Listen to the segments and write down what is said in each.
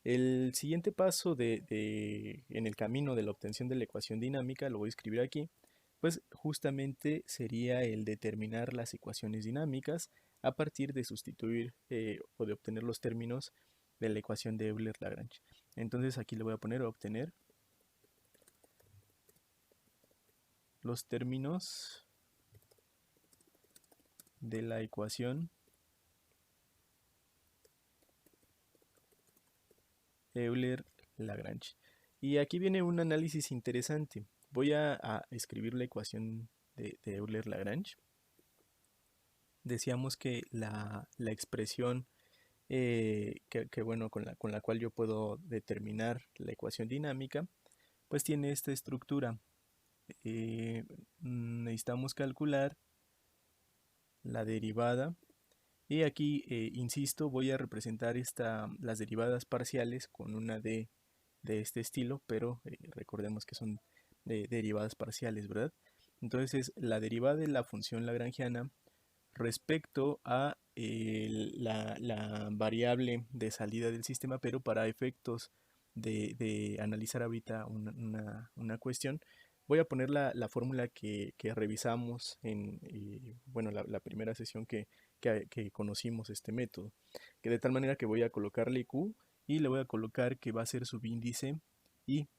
El siguiente paso en el camino de la obtención de la ecuación dinámica, lo voy a escribir aquí, pues justamente sería el determinar las ecuaciones dinámicas a partir de sustituir o de obtener los términos de la ecuación de Euler-Lagrange. Entonces aquí le voy a poner obtener los términos de la ecuación Euler-Lagrange. Y aquí viene un análisis interesante. Voy a escribir la ecuación de Euler-Lagrange. Decíamos que la expresión bueno, con la cual yo puedo determinar la ecuación dinámica, pues tiene esta estructura. Necesitamos calcular la derivada. Y aquí, insisto, voy a representar las derivadas parciales con una de este estilo, pero recordemos que son derivadas parciales, ¿verdad? Entonces, la derivada de la función lagrangiana respecto a la variable de salida del sistema, pero para efectos de analizar ahorita una cuestión, voy a poner la fórmula que revisamos en bueno, la primera sesión que conocimos este método, que de tal manera que voy a colocarle Q y le voy a colocar que va a ser subíndice y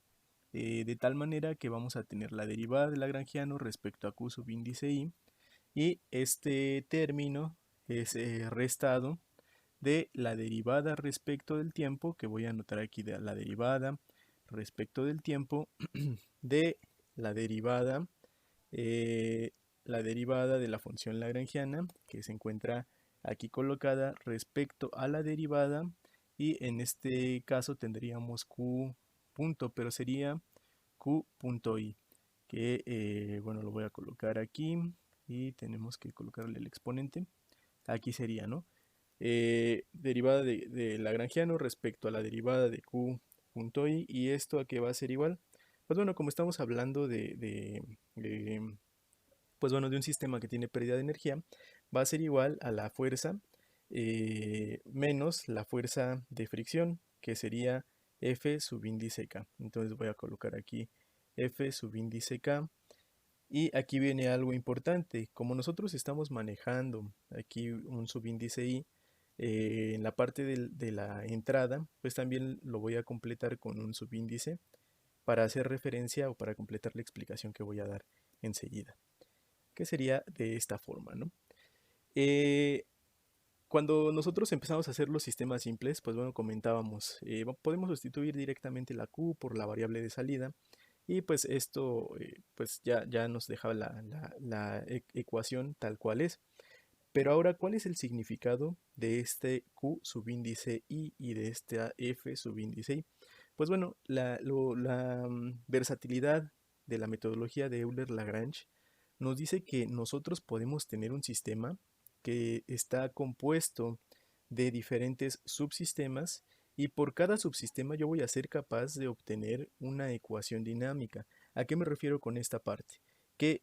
de tal manera que vamos a tener la derivada del lagrangiano respecto a Q subíndice y este término es restado de la derivada respecto del tiempo, que voy a anotar aquí de la derivada respecto del tiempo de la derivada, eh, la derivada de la función lagrangiana, que se encuentra aquí colocada respecto a la derivada, y en este caso tendríamos Q punto, pero sería Q punto I, que bueno, lo voy a colocar aquí y tenemos que colocarle el exponente. Aquí sería, ¿no? Derivada de lagrangiano respecto a la derivada de Q punto I, y esto a qué va a ser igual. Pues bueno, como estamos hablando pues bueno, de un sistema que tiene pérdida de energía, va a ser igual a la fuerza menos la fuerza de fricción, que sería F subíndice K. Entonces voy a colocar aquí F subíndice K. Y aquí viene algo importante. Como nosotros estamos manejando aquí un subíndice I, en la parte de la entrada, pues también lo voy a completar con un subíndice para hacer referencia o para completar la explicación que voy a dar enseguida, que sería de esta forma, ¿no? Eh, Cuando nosotros empezamos a hacer los sistemas simples, pues bueno, comentábamos, podemos sustituir directamente la Q por la variable de salida, y pues esto pues ya nos dejaba la ecuación tal cual es. Pero ahora, ¿cuál es el significado de este Q subíndice I y de esta F subíndice I? Pues bueno, la versatilidad de la metodología de Euler-Lagrange nos dice que nosotros podemos tener un sistema que está compuesto de diferentes subsistemas, y por cada subsistema yo voy a ser capaz de obtener una ecuación dinámica. ¿A qué me refiero con esta parte? Que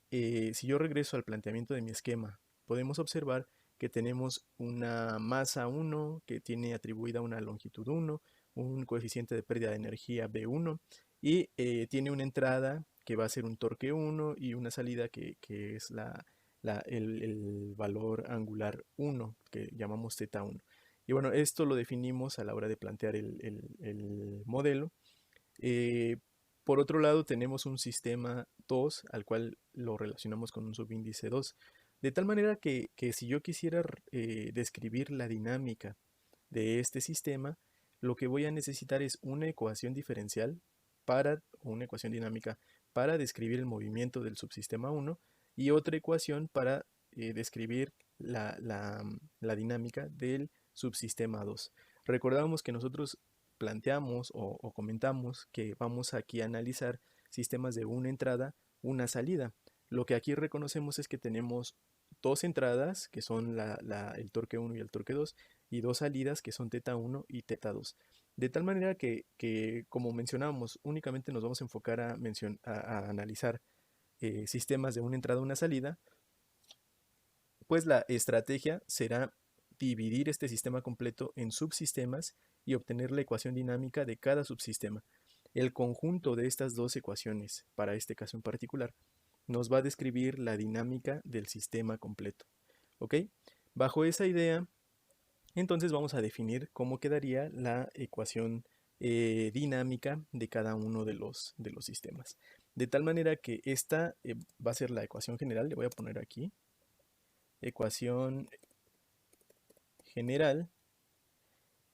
si yo regreso al planteamiento de mi esquema, podemos observar que tenemos una masa 1 que tiene atribuida una longitud 1, un coeficiente de pérdida de energía B1, y tiene una entrada que va a ser un torque 1 y una salida que es el valor angular 1 que llamamos θ1. Y bueno, esto lo definimos a la hora de plantear el modelo. Eh, por otro lado, tenemos un sistema 2 al cual lo relacionamos con un subíndice 2. De tal manera que si yo quisiera describir la dinámica de este sistema, lo que voy a necesitar es una ecuación diferencial o una ecuación dinámica para describir el movimiento del subsistema 1, y otra ecuación para describir la dinámica del subsistema 2. Recordamos que nosotros planteamos o comentamos que vamos aquí a analizar sistemas de una entrada, una salida. Lo que aquí reconocemos es que tenemos dos entradas, que son el torque 1 y el torque 2, y dos salidas, que son θ1 y θ2. De tal manera como mencionábamos, únicamente nos vamos a enfocar a analizar sistemas de una entrada, una salida, pues la estrategia será dividir este sistema completo en subsistemas y obtener la ecuación dinámica de cada subsistema. El conjunto de estas dos ecuaciones, para este caso en particular, nos va a describir la dinámica del sistema completo. ¿Ok? Bajo esa idea, entonces vamos a definir cómo quedaría la ecuación dinámica de cada uno de los sistemas. De tal manera que esta va a ser la ecuación general. Le voy a poner aquí ecuación general.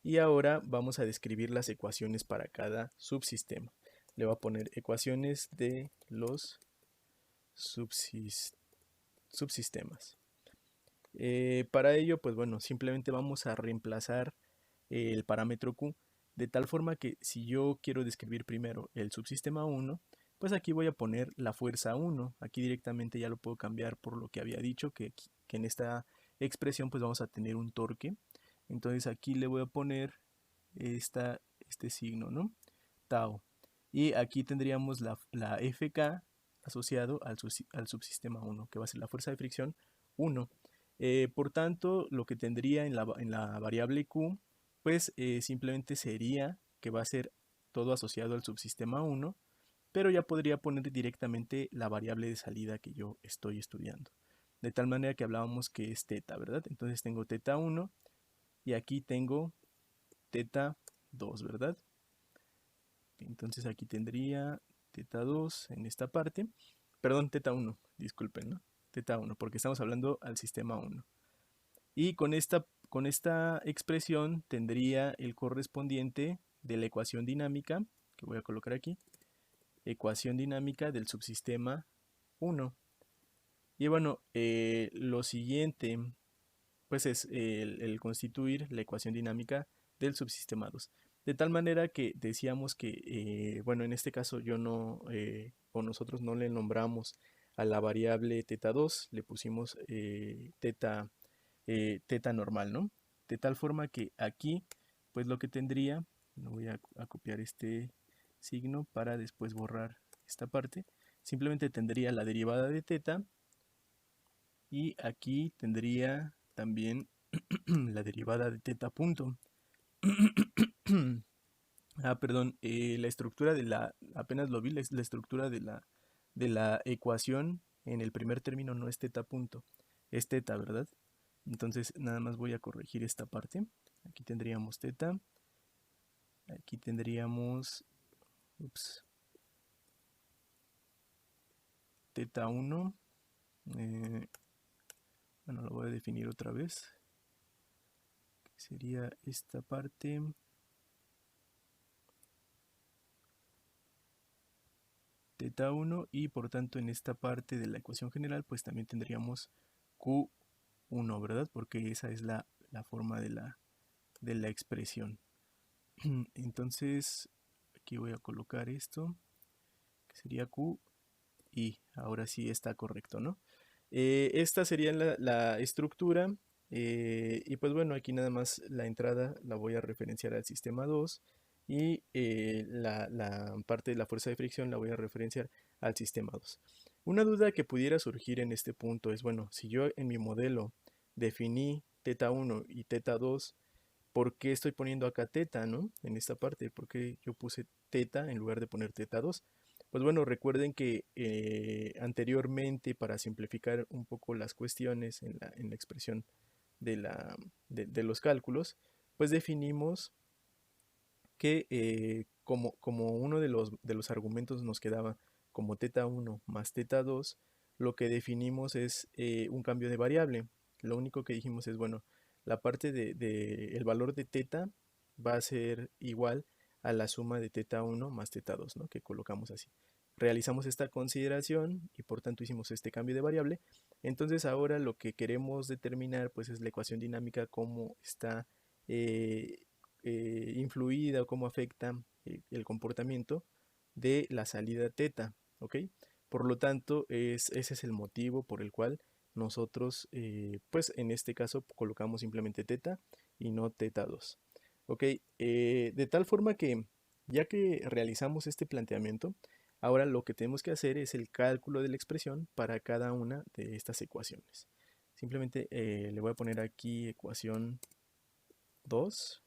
Y ahora vamos a describir las ecuaciones para cada subsistema. Le voy a poner ecuaciones de los subsistemas. Para ello, pues bueno, simplemente vamos a reemplazar el parámetro Q de tal forma que si yo quiero describir primero el subsistema 1, pues aquí voy a poner la fuerza 1. Aquí directamente ya lo puedo cambiar por lo que había dicho, que en esta expresión pues vamos a tener un torque. Entonces aquí le voy a poner este signo, ¿no? Tau. Y aquí tendríamos la FK asociado al subsistema 1, que va a ser la fuerza de fricción 1. Por tanto, lo que tendría en la variable Q, pues simplemente sería que va a ser todo asociado al subsistema 1, pero ya podría poner directamente la variable de salida que yo estoy estudiando. De tal manera que hablábamos que es teta, ¿verdad? Entonces tengo teta 1 y aquí tengo teta 2, ¿verdad? Entonces aquí tendría teta 2 en esta parte. Perdón, teta 1, disculpen, ¿no? Teta 1, porque estamos hablando al sistema 1. Y con esta expresión tendría el correspondiente de la ecuación dinámica, que voy a colocar aquí, ecuación dinámica del subsistema 1. Y bueno, lo siguiente, pues es el constituir la ecuación dinámica del subsistema 2. De tal manera que decíamos que, bueno, en este caso yo no, o nosotros no le nombramos a la variable teta 2, le pusimos teta normal, ¿no? De tal forma que aquí, pues lo que tendría, no voy a copiar este signo para después borrar esta parte, simplemente tendría la derivada de teta y aquí tendría también la derivada de teta punto. Perdón, la estructura de apenas lo vi, la estructura de la ecuación en el primer término no es teta punto, es teta, ¿verdad? Entonces nada más voy a corregir esta parte. Aquí tendríamos teta, aquí tendríamos, teta 1, bueno, lo voy a definir otra vez, que sería esta parte. Teta 1 y por tanto en esta parte de la ecuación general pues también tendríamos Q1, ¿verdad? Porque esa es la forma de la expresión. Entonces aquí voy a colocar esto, que sería Q y ahora sí está correcto, ¿no? Esta sería la estructura y pues bueno, aquí nada más la entrada la voy a referenciar al sistema 2 y la parte de la fuerza de fricción la voy a referenciar al sistema 2. Una duda que pudiera surgir en este punto es, bueno, si yo en mi modelo definí teta 1 y teta 2, ¿por qué estoy poniendo acá teta, ¿no? En esta parte, ¿por qué yo puse teta en lugar de poner teta 2? Pues bueno, recuerden que anteriormente, para simplificar un poco las cuestiones en la expresión de los cálculos, pues definimos que como uno de los argumentos nos quedaba como teta 1 más teta 2, lo que definimos es un cambio de variable. Lo único que dijimos es, bueno, la parte el valor de teta va a ser igual a la suma de teta 1 más teta 2, ¿no? Que colocamos así. Realizamos esta consideración y por tanto hicimos este cambio de variable. Entonces ahora lo que queremos determinar pues es la ecuación dinámica, cómo está influida o cómo afecta el comportamiento de la salida teta, ¿ok? Por lo tanto, ese es el motivo por el cual nosotros, pues en este caso, colocamos simplemente teta y no teta 2. ¿Ok? De tal forma que, ya que realizamos este planteamiento, ahora lo que tenemos que hacer es el cálculo de la expresión para cada una de estas ecuaciones. simplemente le voy a poner aquí ecuación 2.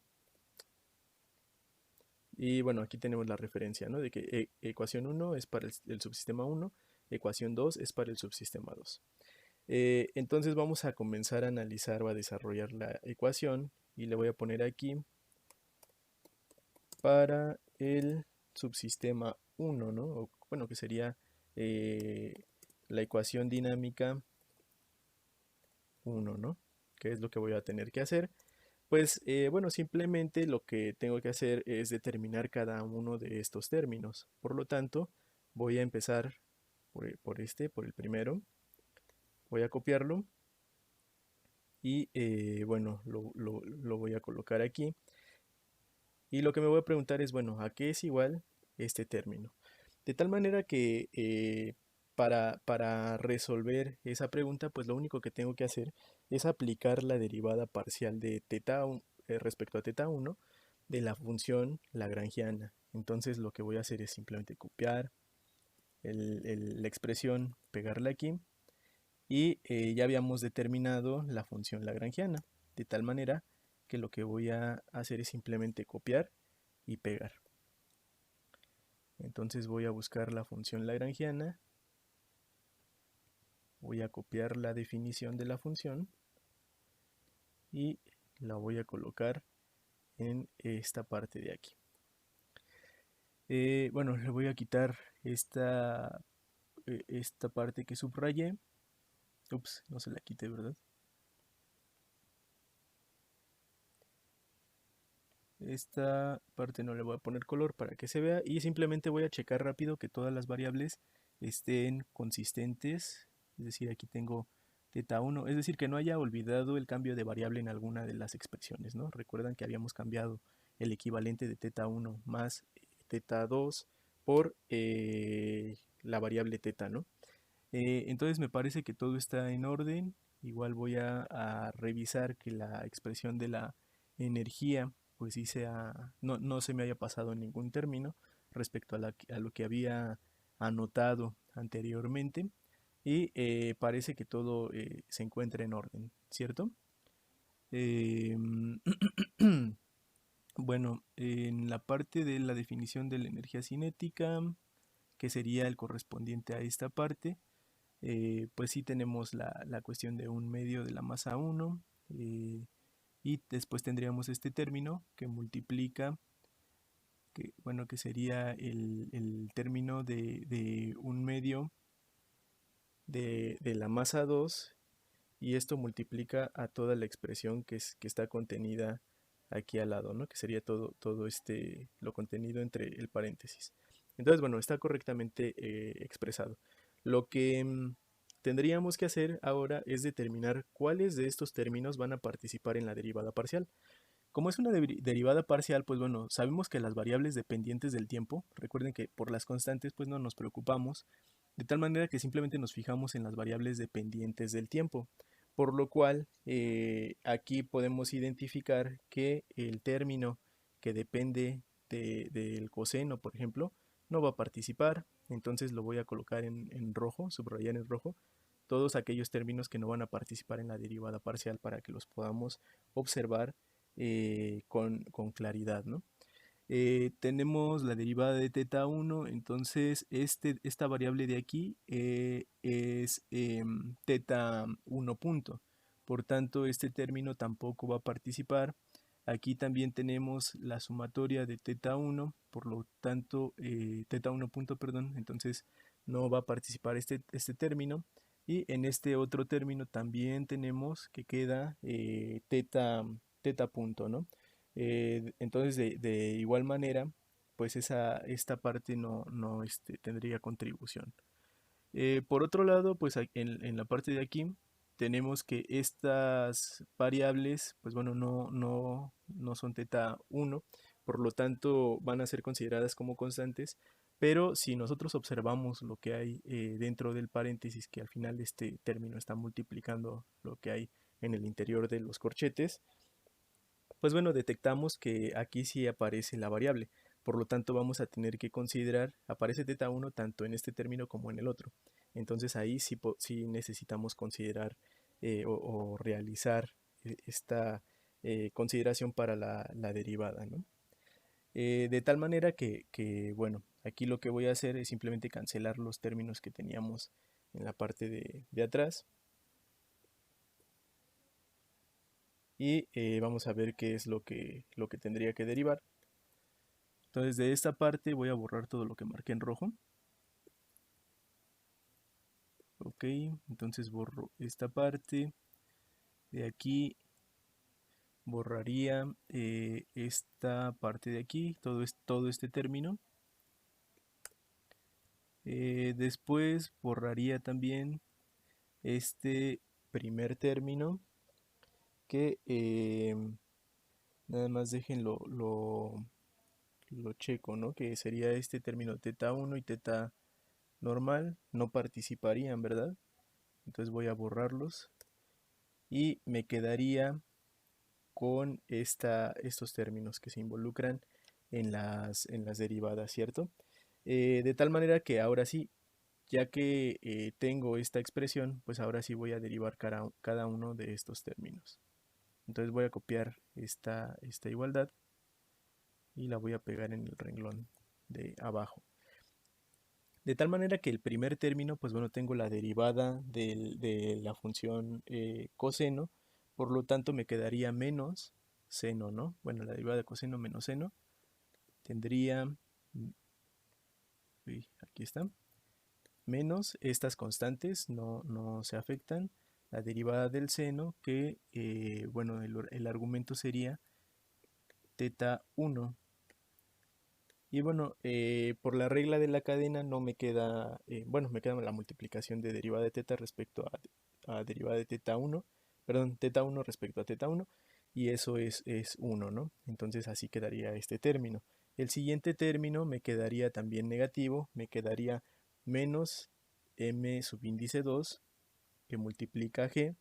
Y bueno, aquí tenemos la referencia, ¿no? De que ecuación 1 es para el subsistema 1, ecuación 2 es para el subsistema 2. Entonces vamos a comenzar a analizar o a desarrollar la ecuación y le voy a poner aquí para el subsistema 1, ¿no? O, bueno, que sería la ecuación dinámica 1, ¿no? ¿Qué es lo que voy a tener que hacer? Pues bueno, simplemente lo que tengo que hacer es determinar cada uno de estos términos. Por lo tanto, voy a empezar por el primero. Voy a copiarlo y bueno, lo voy a colocar aquí. Y lo que me voy a preguntar es, bueno, ¿a qué es igual este término? De tal manera que para resolver esa pregunta, pues lo único que tengo que hacer es aplicar la derivada parcial de respecto a teta 1 de la función lagrangiana. Entonces lo que voy a hacer es simplemente copiar la expresión, pegarla aquí y ya habíamos determinado la función lagrangiana, de tal manera que lo que voy a hacer es simplemente copiar y pegar. Entonces voy a buscar la función lagrangiana, voy a copiar la definición de la función y la voy a colocar en esta parte de aquí. Bueno, le voy a quitar esta parte que subrayé. Ups, no se la quité, ¿verdad? Esta parte no le voy a poner color para que se vea y simplemente voy a checar rápido que todas las variables estén consistentes. Es decir, aquí tengo teta 1, es decir, que no haya olvidado el cambio de variable en alguna de las expresiones, ¿no? Recuerdan que habíamos cambiado el equivalente de teta 1 más teta 2 por la variable teta, ¿no? Entonces me parece que todo está en orden. Igual voy a revisar que la expresión de la energía pues sí no se me haya pasado en ningún término respecto a lo que había anotado anteriormente y parece que todo se encuentra en orden, ¿cierto? Em, bueno, en la parte de la definición de la energía cinética, que sería el correspondiente a esta parte, pues sí tenemos la cuestión de un medio de la masa 1 y después tendríamos este término que multiplica, bueno, que sería el término de un medio de la masa 2 y esto multiplica a toda la expresión que está contenida aquí al lado, ¿no? Que sería todo lo contenido entre el paréntesis. Entonces, bueno, está correctamente expresado. Lo que tendríamos que hacer ahora es determinar cuáles de estos términos van a participar en la derivada parcial. Como es una derivada parcial, pues bueno, sabemos que las variables dependientes del tiempo, recuerden que por las constantes pues no nos preocupamos, de tal manera que simplemente nos fijamos en las variables dependientes del tiempo, por lo cual aquí podemos identificar que el término que depende del coseno, por ejemplo, no va a participar, entonces lo voy a colocar en rojo, subrayar en rojo, todos aquellos términos que no van a participar en la derivada parcial para que los podamos observar con claridad, ¿no? Tenemos la derivada de teta 1, entonces esta variable de aquí es teta 1 punto. Por tanto, este término tampoco va a participar. Aquí también tenemos la sumatoria de teta 1, por lo tanto, teta 1 punto, perdón, entonces no va a participar este término. Y en este otro término también tenemos que queda teta punto, ¿no? Entonces, de igual manera, pues esta parte no tendría contribución. Por otro lado, pues en la parte de aquí tenemos que estas variables, pues bueno, no son teta 1, por lo tanto van a ser consideradas como constantes, pero si nosotros observamos lo que hay dentro del paréntesis, que al final este término está multiplicando lo que hay en el interior de los corchetes, pues bueno, detectamos que aquí sí aparece la variable. Por lo tanto, vamos a tener que considerar, aparece teta 1 tanto en este término como en el otro. Entonces ahí sí necesitamos considerar o realizar esta consideración para la derivada, ¿no? De tal manera bueno, aquí lo que voy a hacer es simplemente cancelar los términos que teníamos en la parte de atrás. Y vamos a ver qué es lo que tendría que derivar. Entonces de esta parte voy a borrar todo lo que marqué en rojo. Ok, entonces borro esta parte. De aquí borraría esta parte de aquí, todo este término. Después borraría también este primer término que nada más déjenlo lo checo, ¿no? Que sería este término teta 1 y teta normal, no participarían, ¿verdad? Entonces voy a borrarlos y me quedaría con estos términos que se involucran en las derivadas, ¿cierto? De tal manera que ahora sí, ya que tengo esta expresión, pues ahora sí voy a derivar cada uno de estos términos. Entonces voy a copiar esta igualdad y la voy a pegar en el renglón de abajo. De tal manera que el primer término, pues bueno, tengo la derivada de la función coseno, por lo tanto me quedaría menos seno, ¿no? Bueno, la derivada de coseno menos seno tendría, aquí está, menos estas constantes, no se afectan, la derivada del seno, que, bueno, el argumento sería teta 1. Y bueno, por la regla de la cadena no me queda, bueno, me queda la multiplicación de derivada de teta respecto a derivada de teta 1, perdón, teta 1 respecto a teta 1, y eso es 1, ¿no? Entonces así quedaría este término. El siguiente término me quedaría también negativo, me quedaría menos m subíndice 2 que multiplica g,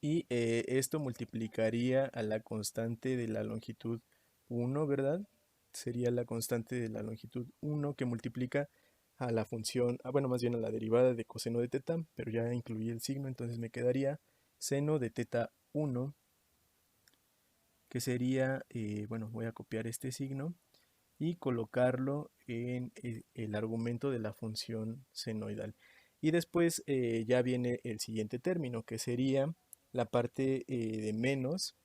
y esto multiplicaría a la constante de la longitud 1, ¿verdad? Sería la constante de la longitud 1 que multiplica a la función, bueno, más bien a la derivada de coseno de teta, pero ya incluí el signo, entonces me quedaría seno de teta 1, que sería, bueno, voy a copiar este signo y colocarlo en el argumento de la función senoidal. Y después ya viene el siguiente término, que sería la parte de menos,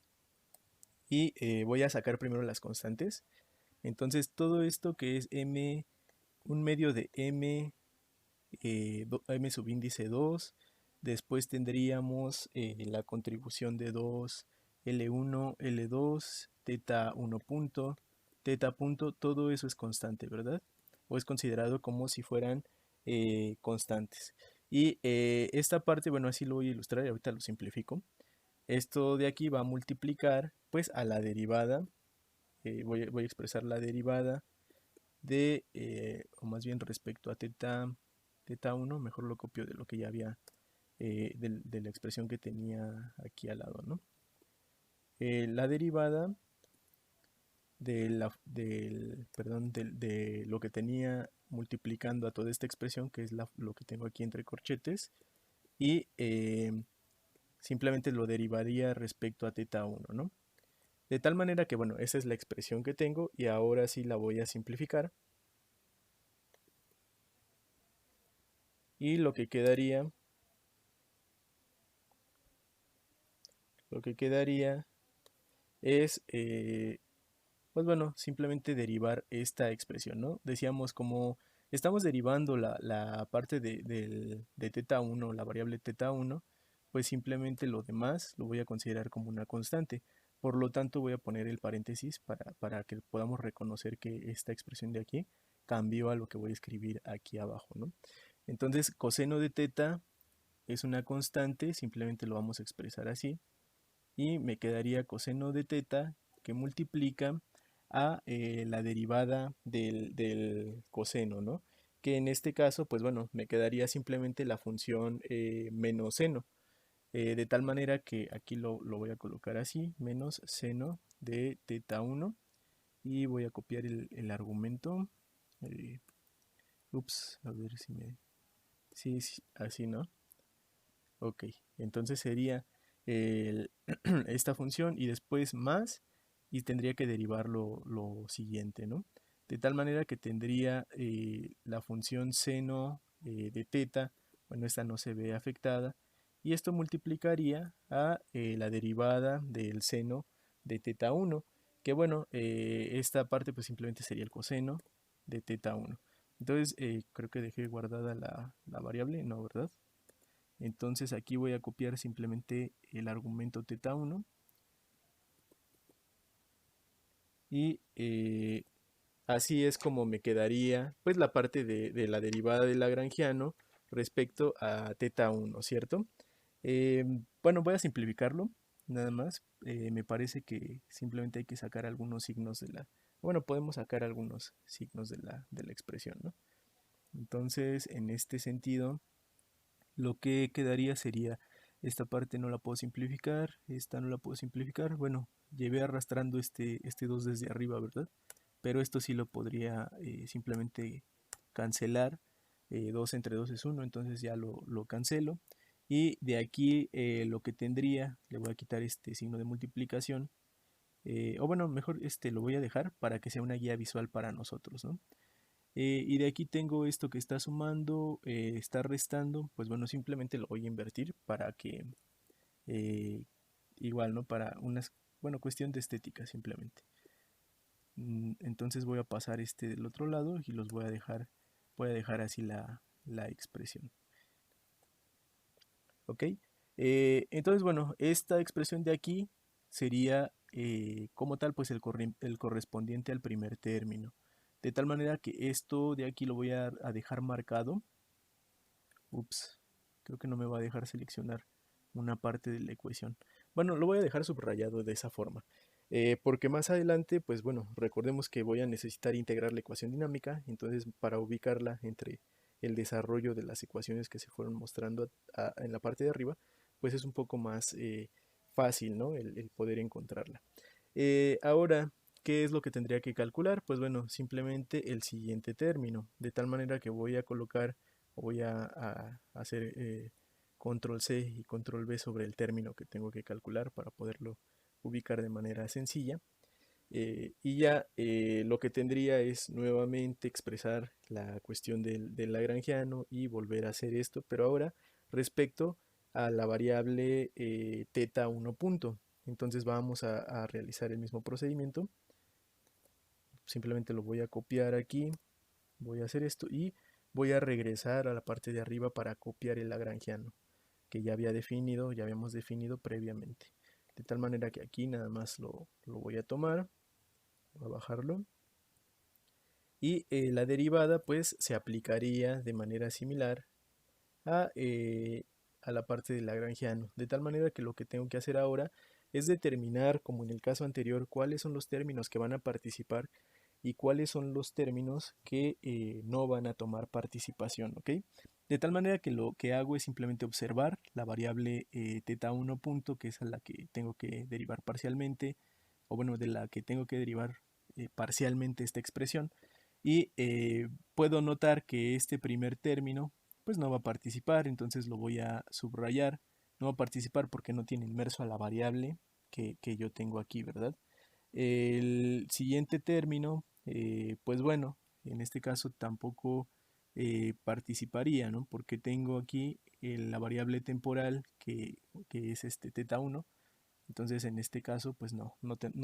y voy a sacar primero las constantes. Entonces todo esto que es m, un medio de m, m subíndice 2, después tendríamos la contribución de 2, L1, L2, teta 1 punto, teta punto, todo eso es constante, ¿verdad? O es considerado como si fueran constantes. Y esta parte, bueno, así lo voy a ilustrar y ahorita lo simplifico. Esto de aquí va a multiplicar pues a la derivada, voy a expresar la derivada de, o más bien respecto a teta 1, mejor lo copio de lo que ya había, de la expresión que tenía aquí al lado, ¿no? La derivada perdón, de lo que tenía multiplicando a toda esta expresión, que es lo que tengo aquí entre corchetes, y simplemente lo derivaría respecto a teta 1, ¿no? De tal manera que, bueno, esa es la expresión que tengo y ahora sí la voy a simplificar. Y lo que quedaría es, pues bueno, simplemente derivar esta expresión, ¿no? Decíamos como estamos derivando la parte de teta 1, la variable teta 1, pues simplemente lo demás lo voy a considerar como una constante. Por lo tanto, voy a poner el paréntesis para que podamos reconocer que esta expresión de aquí cambió a lo que voy a escribir aquí abajo, ¿no? Entonces, coseno de teta es una constante, simplemente lo vamos a expresar así. Y me quedaría coseno de teta que multiplica a la derivada del coseno, ¿no? Que en este caso, pues bueno, me quedaría simplemente la función menos seno. De tal manera que aquí lo voy a colocar así, menos seno de teta 1. Y voy a copiar el argumento. Ups, a ver Sí, sí, así, ¿no? Ok, entonces sería esta función y después más y tendría que derivar lo siguiente, ¿no? De tal manera que tendría la función seno de teta, bueno, esta no se ve afectada, y esto multiplicaría a la derivada del seno de teta 1, que bueno, esta parte pues simplemente sería el coseno de teta 1. Entonces, creo que dejé guardada la variable, ¿no, verdad? Entonces aquí voy a copiar simplemente el argumento teta 1 y así es como me quedaría pues la parte de la derivada del lagrangiano respecto a teta 1, ¿cierto? Bueno, voy a simplificarlo nada más. Me parece que simplemente hay que sacar algunos signos de la... Bueno, podemos sacar algunos signos de la expresión, ¿no? Entonces, en este sentido, lo que quedaría sería, esta parte no la puedo simplificar, esta no la puedo simplificar. Bueno, llevé arrastrando este 2 desde arriba, ¿verdad? Pero esto sí lo podría simplemente cancelar. 2 entre 2 es 1, entonces ya lo cancelo. Y de aquí lo que tendría, le voy a quitar este signo de multiplicación. O bueno, mejor este lo voy a dejar para que sea una guía visual para nosotros, ¿no? Y de aquí tengo esto que está sumando, está restando, pues bueno, simplemente lo voy a invertir para que, eh, igual, ¿no? Para unas, bueno, cuestión de estética simplemente. Entonces voy a pasar este del otro lado y los voy a dejar así la expresión. ¿Ok? Entonces, bueno, esta expresión de aquí sería como tal, pues el correspondiente al primer término. De tal manera que esto de aquí lo voy a dejar marcado. Ups, creo que no me va a dejar seleccionar una parte de la ecuación. Bueno, lo voy a dejar subrayado de esa forma. Porque más adelante, pues bueno, recordemos que voy a necesitar integrar la ecuación dinámica, entonces para ubicarla entre el desarrollo de las ecuaciones que se fueron mostrando en la parte de arriba, pues es un poco más fácil, ¿no? El poder encontrarla. Ahora, ¿qué es lo que tendría que calcular? Pues bueno, simplemente el siguiente término, de tal manera que voy a colocar o voy a hacer control C y control V sobre el término que tengo que calcular para poderlo ubicar de manera sencilla. Y ya lo que tendría es nuevamente expresar la cuestión del lagrangiano y volver a hacer esto, pero ahora respecto a la variable teta 1 punto. Entonces vamos a realizar el mismo procedimiento. Simplemente lo voy a copiar aquí, voy a hacer esto y voy a regresar a la parte de arriba para copiar el lagrangiano que ya ya habíamos definido previamente. De tal manera que aquí nada más lo voy a tomar, voy a bajarlo. Y la derivada pues se aplicaría de manera similar a, a la parte del lagrangiano. De tal manera que lo que tengo que hacer ahora es determinar, como en el caso anterior, cuáles son los términos que van a participar y cuáles son los términos que no van a tomar participación, ¿ok? De tal manera que lo que hago es simplemente observar la variable teta 1 punto, que es a la que tengo que derivar parcialmente, o bueno, de la que tengo que derivar parcialmente esta expresión, y puedo notar que este primer término pues no va a participar, entonces lo voy a subrayar, no va a participar porque no tiene inmerso a la variable que yo tengo aquí, ¿verdad? El siguiente término, pues bueno, en este caso tampoco participaría, ¿no? Porque tengo aquí la variable temporal que es este teta 1, entonces en este caso pues no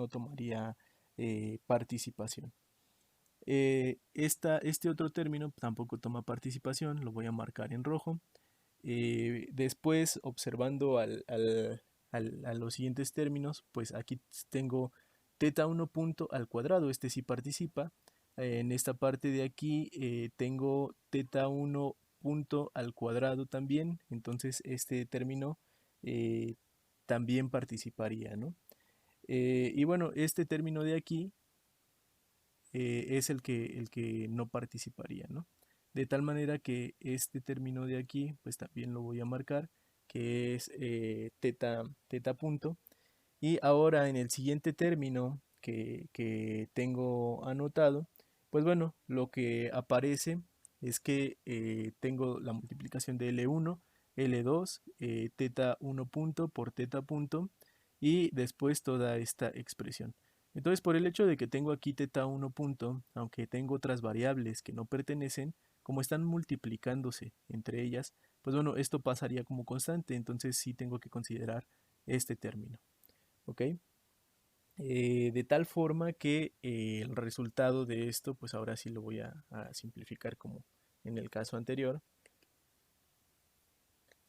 tomaría participación. Este otro término tampoco toma participación, lo voy a marcar en rojo. Después, observando a los siguientes términos, pues aquí tengo teta 1 punto al cuadrado, este sí participa. En esta parte de aquí tengo teta 1 punto al cuadrado también, entonces este término eh, también participaría, ¿no? Y bueno, este término de aquí es el que no participaría, ¿no? De tal manera que este término de aquí, pues también lo voy a marcar, que es teta punto. Y ahora en el siguiente término que tengo anotado, pues bueno, lo que aparece es que tengo la multiplicación de L1, L2, teta 1 punto por teta punto y después toda esta expresión. Entonces, por el hecho de que tengo aquí teta 1 punto, aunque tengo otras variables que no pertenecen, como están multiplicándose entre ellas, pues bueno, esto pasaría como constante, entonces sí tengo que considerar este término. ¿Ok? De tal forma que el resultado de esto, pues ahora sí lo voy a simplificar como en el caso anterior.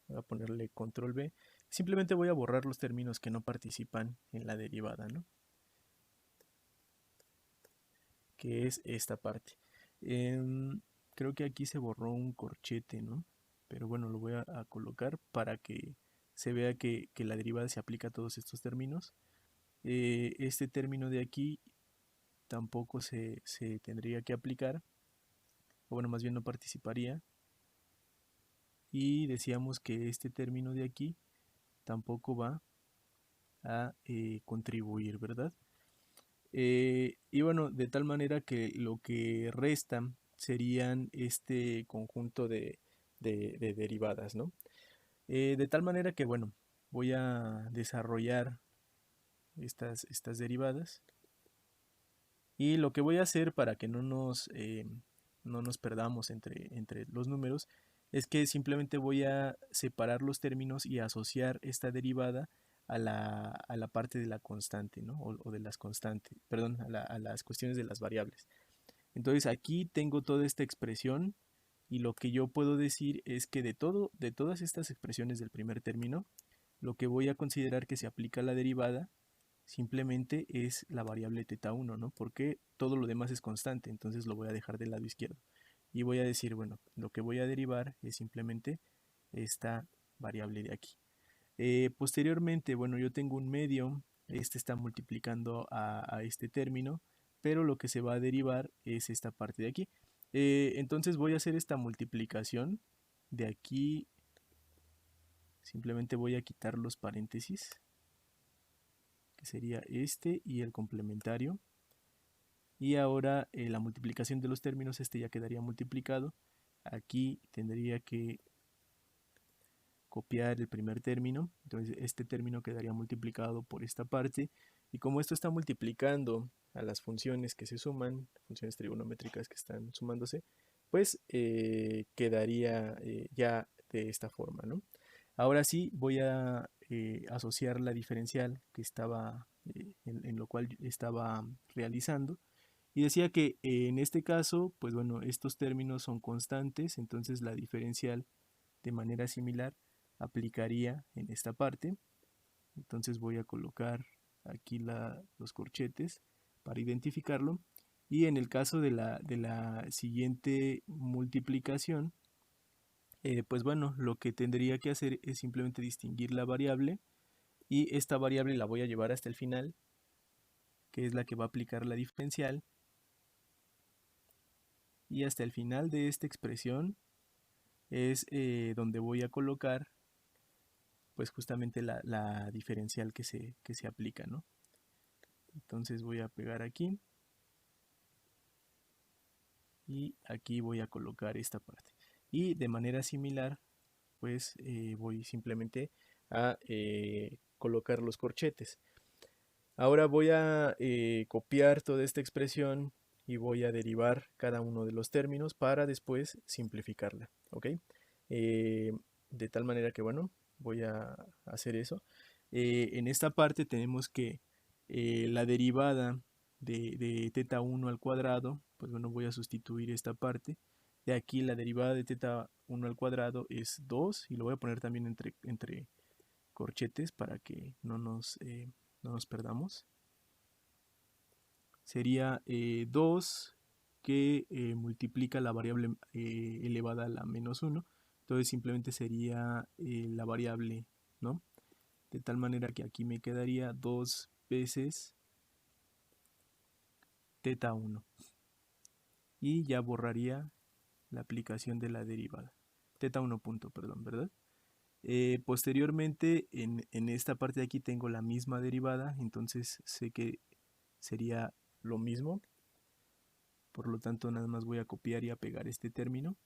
Voy a ponerle control B. Simplemente voy a borrar los términos que no participan en la derivada, ¿no? Que es esta parte. Creo que aquí se borró un corchete, ¿no? Pero bueno, lo voy a colocar para que se vea que la derivada se aplica a todos estos términos. Este término de aquí tampoco se tendría que aplicar, o bueno, más bien no participaría. Y decíamos que este término de aquí tampoco va a contribuir, ¿verdad? Y bueno, de tal manera que lo que resta serían este conjunto de derivadas, ¿no? De tal manera que, bueno, voy a desarrollar estas derivadas. Y lo que voy a hacer para que no nos perdamos entre los números es que simplemente voy a separar los términos y asociar esta derivada a la parte de la constante, ¿no? O de las constantes, perdón, a las cuestiones de las variables. Entonces aquí tengo toda esta expresión y lo que yo puedo decir es que de todas estas expresiones del primer término, lo que voy a considerar que se aplica a la derivada simplemente es la variable θ1, ¿no? Porque todo lo demás es constante, entonces lo voy a dejar del lado izquierdo. Y voy a decir, bueno, lo que voy a derivar es simplemente esta variable de aquí. Posteriormente, bueno, yo tengo un medio, este está multiplicando a este término, pero lo que se va a derivar es esta parte de aquí. Entonces voy a hacer esta multiplicación de aquí, simplemente voy a quitar los paréntesis, que sería este y el complementario. Y ahora la multiplicación de los términos, este ya quedaría multiplicado. Aquí tendría que copiar el primer término, entonces este término quedaría multiplicado por esta parte, y como esto está multiplicando a las funciones que se suman, funciones trigonométricas que están sumándose, pues quedaría ya de esta forma, ¿no? Ahora sí voy a asociar la diferencial que estaba, en lo cual estaba realizando, y decía que en este caso, pues bueno, estos términos son constantes, entonces la diferencial de manera similar aplicaría en esta parte. Entonces voy a colocar aquí los corchetes para identificarlo. Y en el caso de la siguiente multiplicación, pues bueno, lo que tendría que hacer es simplemente distinguir la variable, y esta variable la voy a llevar hasta el final, que es la que va a aplicar la diferencial. Y hasta el final de esta expresión es donde voy a colocar pues justamente la diferencial que se aplica, ¿no? Entonces voy a pegar aquí y aquí voy a colocar esta parte. Y de manera similar, pues voy simplemente a colocar los corchetes. Ahora voy a copiar toda esta expresión y voy a derivar cada uno de los términos para después simplificarla, ¿ok? Eh, de tal manera que, bueno, voy a hacer eso. En esta parte tenemos que la derivada de θ1 al cuadrado, pues bueno, voy a sustituir esta parte. De aquí la derivada de θ1 al cuadrado es 2, y lo voy a poner también entre corchetes para que no nos perdamos. Sería 2 que multiplica la variable elevada a la menos 1. Entonces simplemente sería la variable, ¿no? De tal manera que aquí me quedaría 2 veces θ1. Y ya borraría la aplicación de la derivada. θ1 punto, perdón, ¿verdad? Posteriormente, en esta parte de aquí tengo la misma derivada, entonces sé que sería lo mismo. Por lo tanto, nada más voy a copiar y a pegar este término.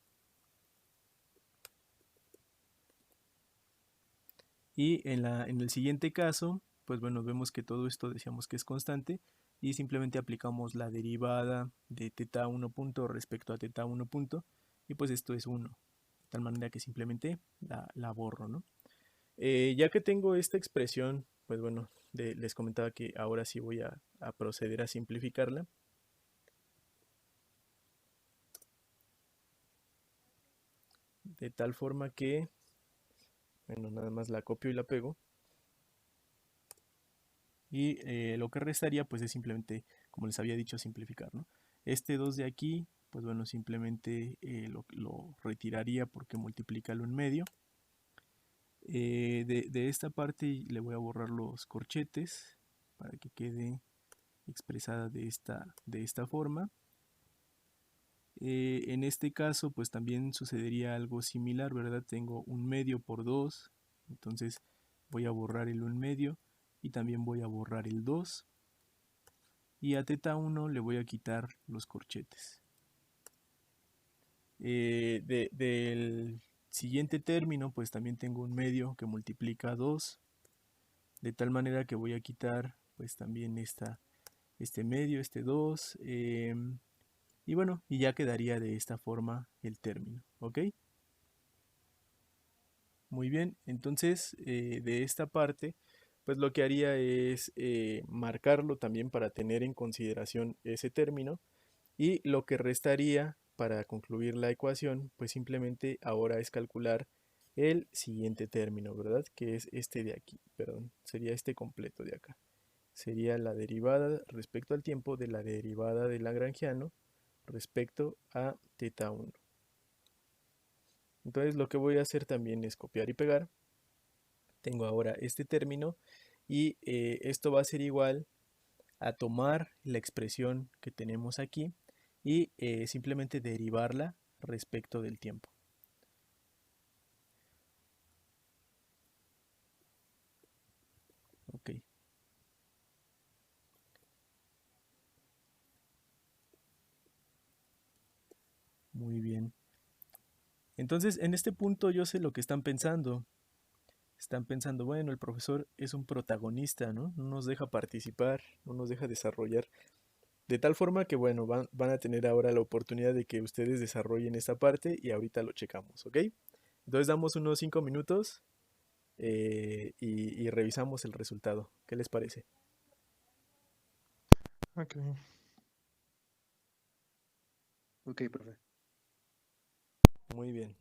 Y en el siguiente caso, pues bueno, vemos que todo esto decíamos que es constante y simplemente aplicamos la derivada de teta 1 punto respecto a teta 1 punto y pues esto es 1, de tal manera que simplemente la borro, ¿no? Ya que tengo esta expresión, pues bueno, les comentaba que ahora sí voy a proceder a simplificarla. De tal forma que, bueno, nada más la copio y la pego. Y lo que restaría pues es simplemente, como les había dicho, simplificar, ¿no? Este 2 de aquí, pues bueno, simplemente lo retiraría porque multiplica lo en medio. De esta parte le voy a borrar los corchetes para que quede expresada de esta forma. En este caso pues también sucedería algo similar, ¿verdad? Tengo un medio por 2, entonces voy a borrar el 1 medio y también voy a borrar el 2. Y a teta 1 le voy a quitar los corchetes. Del siguiente término pues también tengo un medio que multiplica 2, de tal manera que voy a quitar pues también este medio, este 2, y bueno, y ya quedaría de esta forma el término, ¿ok? Muy bien, entonces de esta parte pues lo que haría es marcarlo también para tener en consideración ese término. Y lo que restaría para concluir la ecuación, pues simplemente ahora es calcular el siguiente término, ¿verdad? Que es este de aquí, perdón, sería este completo de acá. Sería la derivada respecto al tiempo de la derivada del lagrangiano respecto a teta 1. Entonces lo que voy a hacer también es copiar y pegar. Tengo ahora este término y esto va a ser igual a tomar la expresión que tenemos aquí y simplemente derivarla respecto del tiempo. Ok, muy bien. Entonces, en este punto yo sé lo que están pensando. Están pensando, bueno, el profesor es un protagonista, ¿no? No nos deja participar, no nos deja desarrollar. De tal forma que, bueno, van a tener ahora la oportunidad de que ustedes desarrollen esta parte y ahorita lo checamos, ¿ok? Entonces damos unos 5 minutos y revisamos el resultado. ¿Qué les parece? Ok. Ok, profe. Muy bien.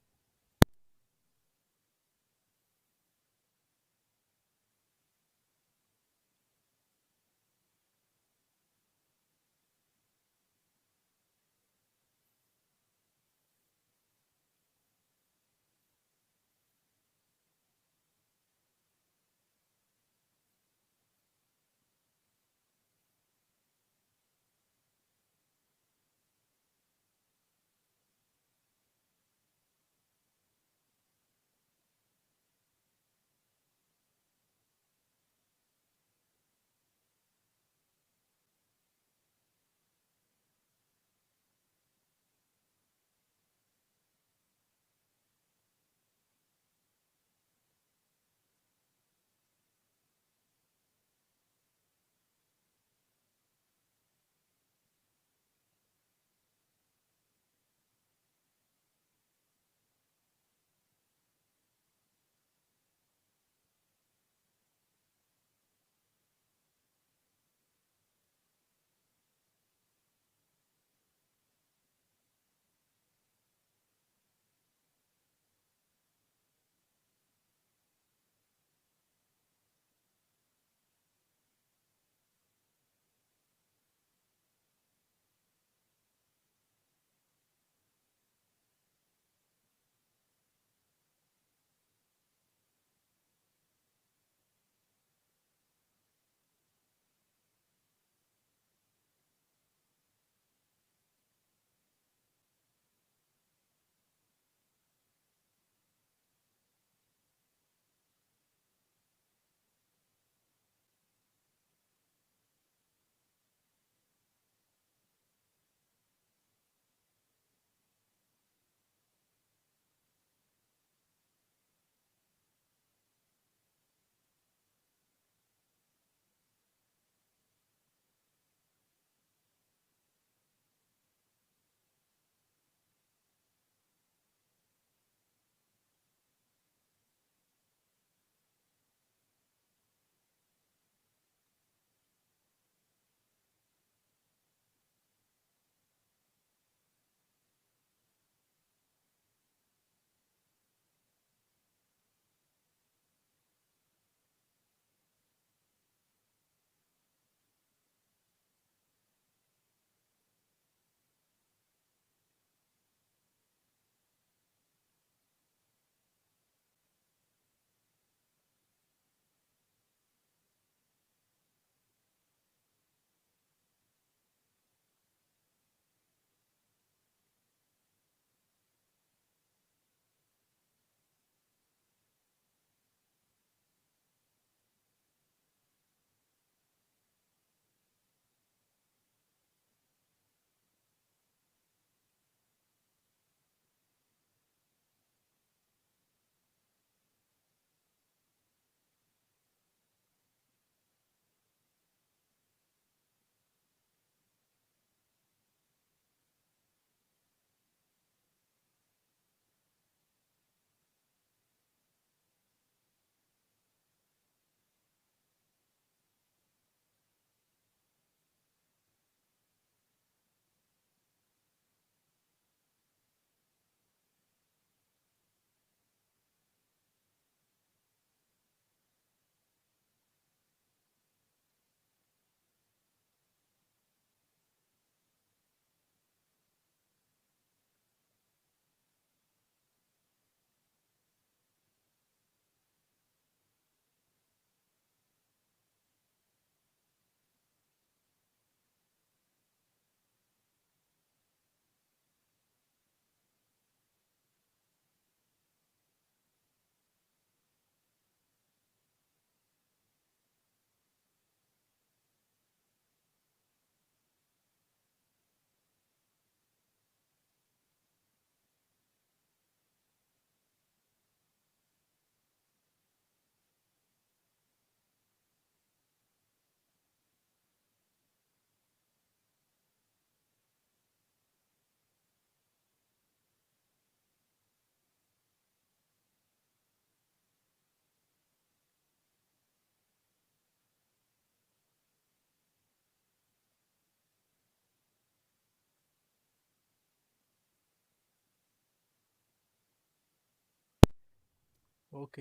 Ok,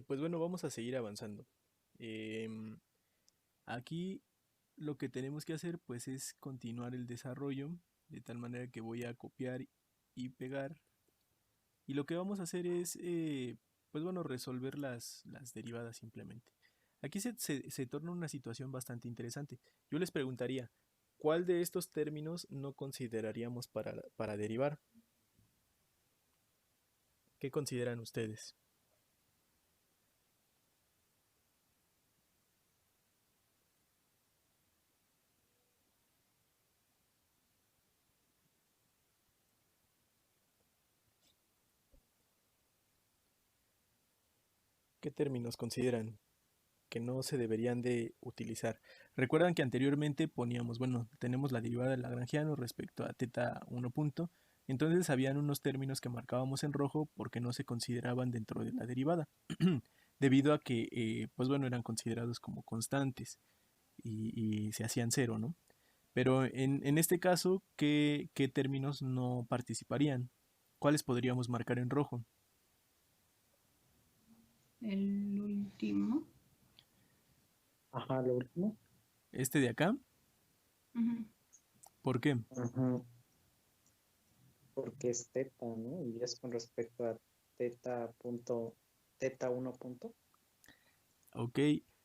pues bueno, vamos a seguir avanzando. Em, Aquí lo que tenemos que hacer pues es continuar el desarrollo de tal manera que voy a copiar y pegar. Y lo que vamos a hacer es, pues bueno, resolver las derivadas simplemente. Aquí se torna una situación bastante interesante. Yo les preguntaría, ¿cuál de estos términos no consideraríamos para derivar? ¿Qué consideran ustedes? ¿Qué términos consideran que no se deberían de utilizar? Recuerdan que anteriormente poníamos, bueno, tenemos la derivada del lagrangiano respecto a teta 1 punto, entonces habían unos términos que marcábamos en rojo porque no se consideraban dentro de la derivada, debido a que, pues bueno, eran considerados como constantes y se hacían cero, ¿no? Pero en este caso, ¿qué términos no participarían? ¿Cuáles podríamos marcar en rojo? El último. Ajá, lo último. Este de acá, Ujú. ¿por qué? Ajá, porque es teta, ¿no? Y es con respecto a teta punto, teta 1 punto. Ok,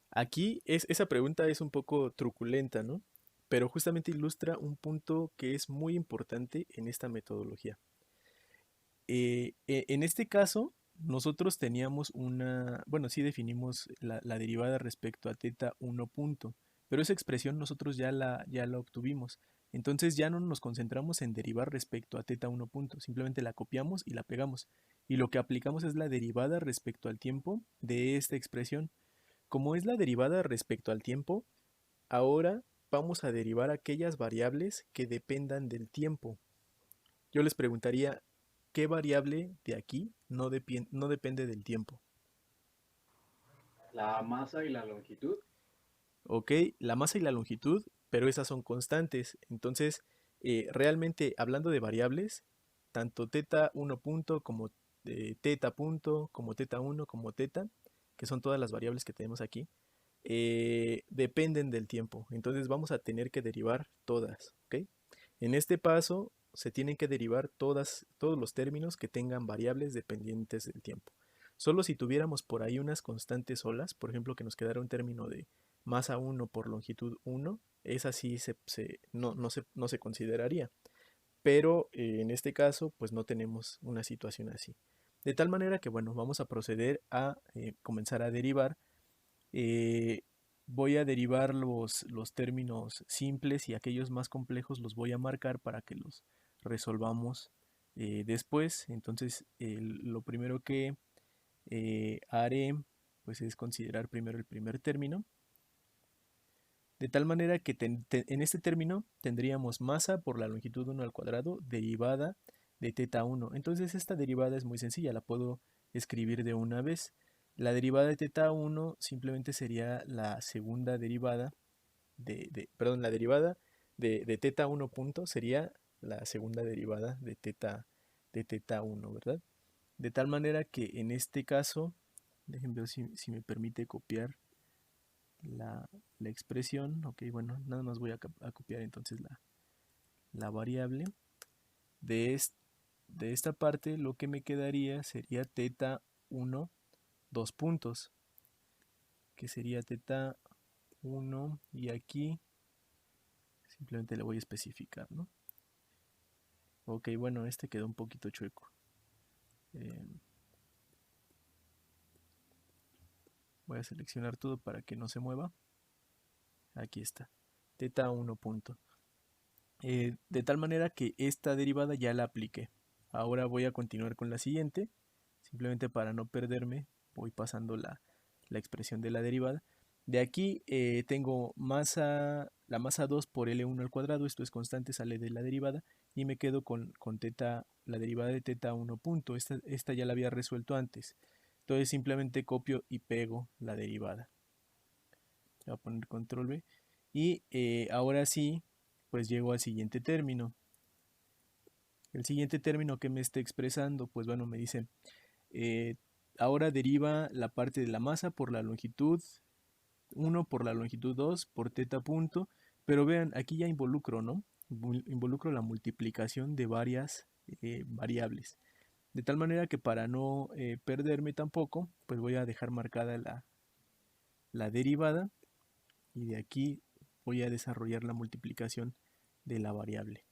aquí esa pregunta es un poco truculenta, ¿no? Pero justamente ilustra un punto que es muy importante en esta metodología. En este caso, nosotros teníamos bueno, sí definimos la derivada respecto a teta 1 punto, pero esa expresión nosotros ya la obtuvimos. Entonces ya no nos concentramos en derivar respecto a teta 1 punto, simplemente la copiamos y la pegamos. Y lo que aplicamos es la derivada respecto al tiempo de esta expresión. Como es la derivada respecto al tiempo, ahora vamos a derivar aquellas variables que dependan del tiempo. Yo les preguntaría, ¿qué variable de aquí no depende del tiempo? La masa y la longitud. Ok, la masa y la longitud, pero esas son constantes. Entonces, realmente hablando de variables, tanto teta 1 punto como teta punto, como teta 1, como teta, que son todas las variables que tenemos aquí, dependen del tiempo. Entonces vamos a tener que derivar todas. ¿Ok? En este paso se tienen que derivar todos los términos que tengan variables dependientes del tiempo. Solo si tuviéramos por ahí unas constantes solas, por ejemplo que nos quedara un término de masa 1 por longitud 1, esa sí no se consideraría. Pero en este caso, pues no tenemos una situación así. De tal manera que, bueno, vamos a proceder a comenzar a derivar. eh, Voy a derivar los términos simples y aquellos más complejos los voy a marcar para que los resolvamos después. Entonces, lo primero que haré pues es considerar primero el primer término, de tal manera que en este término tendríamos masa por la longitud 1 al cuadrado derivada de teta 1. Entonces esta derivada es muy sencilla, la puedo escribir de una vez. La derivada de teta 1 simplemente sería la segunda derivada perdón, la derivada de teta 1 punto sería la segunda derivada de teta 1, ¿verdad? De tal manera que en este caso, déjenme ver si me permite copiar la, la expresión. Ok, bueno, nada más voy a copiar entonces la variable. De, de esta parte lo que me quedaría sería teta 1, 2 puntos, que sería teta 1 y aquí simplemente le voy a especificar, ¿no? Ok, bueno, este quedó un poquito chueco. Eh, Voy a seleccionar todo para que no se mueva. Aquí está, teta 1 punto. De tal manera que esta derivada ya la apliqué. Ahora voy a continuar con la siguiente. Simplemente para no perderme, voy pasando la expresión de la derivada. De aquí tengo la masa 2 por L1 al cuadrado, esto es constante, sale de la derivada, y me quedo con teta, la derivada de teta 1 punto. Esta ya la había resuelto antes. Entonces simplemente copio y pego la derivada. Voy a poner control B. Y ahora sí, pues llego al siguiente término. El siguiente término que me esté expresando, pues bueno, me dice ahora deriva la parte de la masa por la longitud 1 por la longitud 2 por teta punto, pero vean, aquí ya involucro, ¿no? Involucro la multiplicación de varias variables. De tal manera que para no perderme tampoco, pues voy a dejar marcada la derivada y de aquí voy a desarrollar la multiplicación de la variable.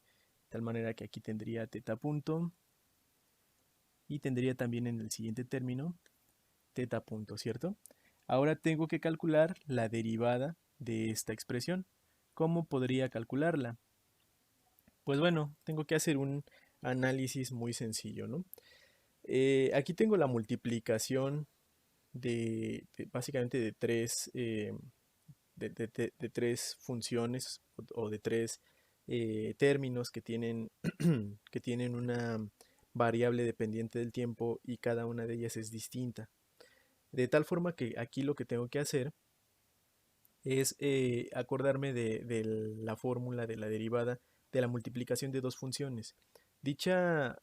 De tal manera que aquí tendría teta punto y tendría también en el siguiente término teta punto, ¿cierto? Ahora tengo que calcular la derivada de esta expresión. ¿Cómo podría calcularla? Pues bueno, tengo que hacer un análisis muy sencillo, ¿no? Aquí tengo la multiplicación básicamente de tres funciones o de tres términos que tienen, que tienen una variable dependiente del tiempo y cada una de ellas es distinta. De tal forma que aquí lo que tengo que hacer es acordarme de la fórmula de la derivada de la multiplicación de dos funciones. Dicha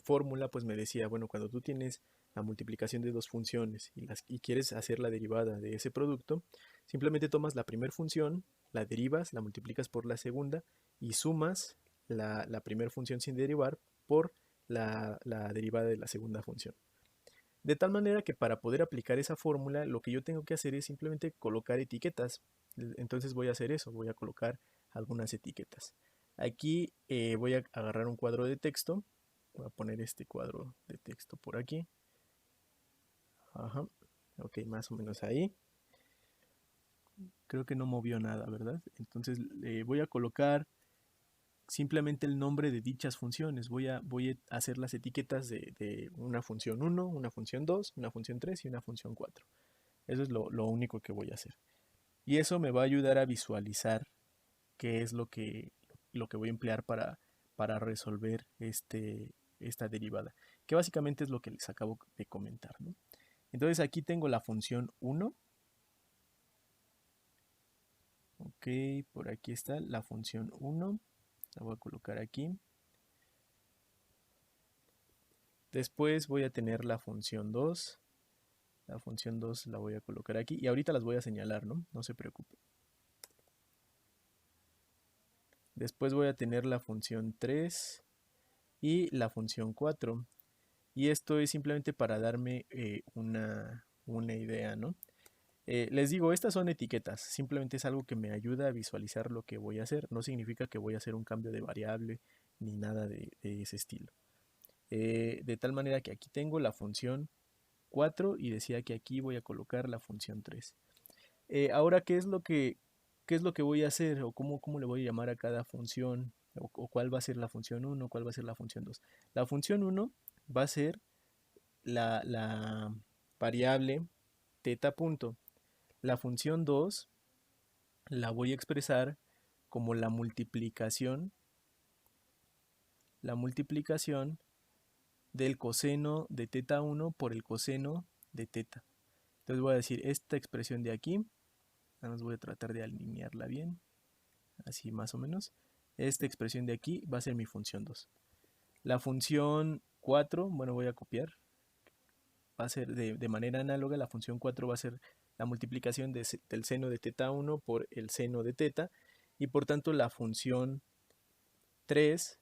fórmula pues me decía, bueno, cuando tú tienes la multiplicación de dos funciones y quieres hacer la derivada de ese producto, simplemente tomas la primera función, la derivas, la multiplicas por la segunda y sumas la primera función sin derivar por la derivada de la segunda función. De tal manera que para poder aplicar esa fórmula, lo que yo tengo que hacer es simplemente colocar etiquetas. Entonces voy a hacer eso, voy a colocar algunas etiquetas. Aquí voy a agarrar un cuadro de texto. Voy a poner este cuadro de texto por aquí. Ajá. Ok, más o menos ahí. Creo que no movió nada, ¿verdad? Entonces voy a colocar simplemente el nombre de dichas funciones. Voy a hacer las etiquetas de una función 1, una función 2, una función 3 y una función 4. Eso es lo único que voy a hacer. Y eso me va a ayudar a visualizar qué es lo que voy a emplear para resolver esta derivada. Que básicamente es lo que les acabo de comentar, ¿no? Entonces aquí tengo la función 1. Ok, por aquí está la función 1. La voy a colocar aquí. Después voy a tener la función 2. La función 2 la voy a colocar aquí. Y ahorita las voy a señalar, ¿no? No se preocupe. Después voy a tener la función 3 y la función 4. Y esto es simplemente para darme una idea, ¿no? Les digo, estas son etiquetas. Simplemente es algo que me ayuda a visualizar lo que voy a hacer. No significa que voy a hacer un cambio de variable ni nada de ese estilo. De tal manera que aquí tengo la función 4 y decía que aquí voy a colocar la función 3. Ahora, ¿qué es lo que voy a hacer o cómo le voy a llamar a cada función o cuál va a ser la función 1, cuál va a ser la función 2? La función 1 va a ser la variable teta punto. La función 2 la voy a expresar como la multiplicación del coseno de teta 1 por el coseno de teta. Entonces voy a decir esta expresión de aquí, nada más voy a tratar de alinearla bien, así más o menos. Esta expresión de aquí va a ser mi función 2. La función 4, bueno, voy a copiar, va a ser de manera análoga, la función 4 va a ser la multiplicación del seno de teta 1 por el seno de teta, y por tanto la función 3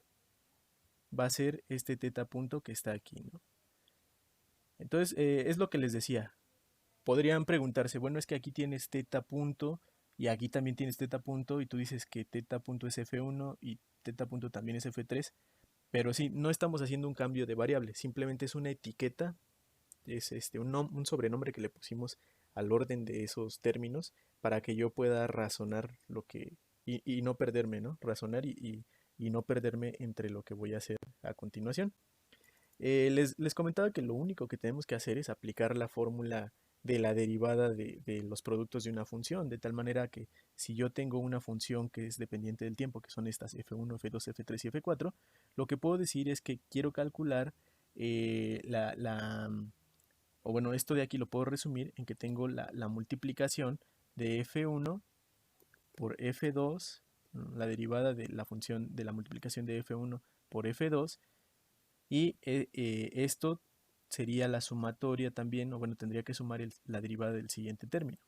va a ser este teta punto que está aquí, ¿no? Entonces, es lo que les decía. Podrían preguntarse, bueno, es que aquí tienes teta punto y aquí también tienes teta punto y tú dices que teta punto es F1 y teta punto también es F3, pero sí, no estamos haciendo un cambio de variable, simplemente es una etiqueta, es un sobrenombre que le pusimos al orden de esos términos para que yo pueda razonar y no perderme, ¿no? Razonar y no perderme entre lo que voy a hacer a continuación. Les comentaba que lo único que tenemos que hacer es aplicar la fórmula de la derivada de los productos de una función, de tal manera que si yo tengo una función que es dependiente del tiempo, que son estas f1, f2, f3 y f4, lo que puedo decir es que quiero calcular o bueno, esto de aquí lo puedo resumir en que tengo la multiplicación de f1 por f2, la derivada de la función de la multiplicación de f1 por f2, y esto sería la sumatoria también, o bueno, tendría que sumar la derivada del siguiente término,